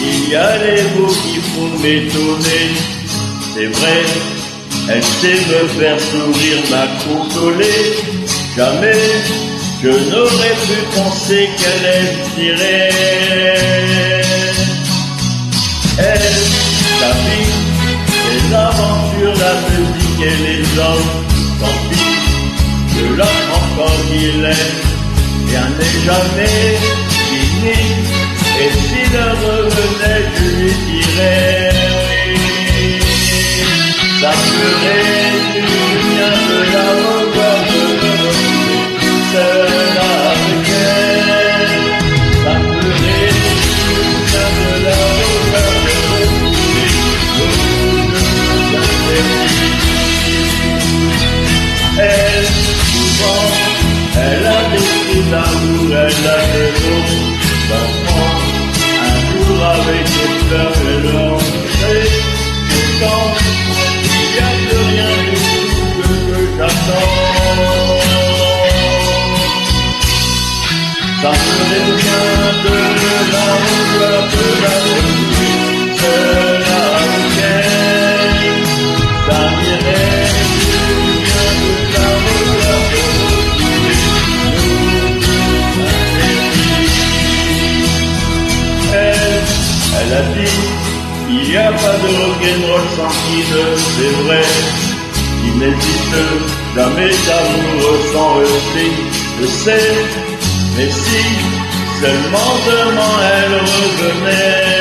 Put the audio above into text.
Il y a les mots qui font m'étonner, c'est vrai, elle sait me faire sourire, m'a consolé. Jamais je n'aurais pu penser qu'elle existerait. Elle, la vie, les aventures, la musique et les hommes, tant pis, je l'homme encore qu'il est, rien n'est jamais fini. Et s'il revenait, je lui dirais oui. Ça ferait du bien de la revoir, de me retrouver seul avec elle. Ça ferait du bien de la revoir, de me retrouver au bout de elle, souvent, elle a des cris d'amour, elle a des mots d'enfant. Avec des fleurs et l'entrée, et quand il n'y a plus rien du tout que j'attends, ça ferait bien de la revoir, de la retrouver seule avec elle. Ça m'irait bien de la revoir, de retrouver Elle a dit, il n'y a pas de rock'n'roll sans kid, c'est vrai. Il n'existe jamais d'amour sans heurter, je sais. Mais si seulement demain elle revenait,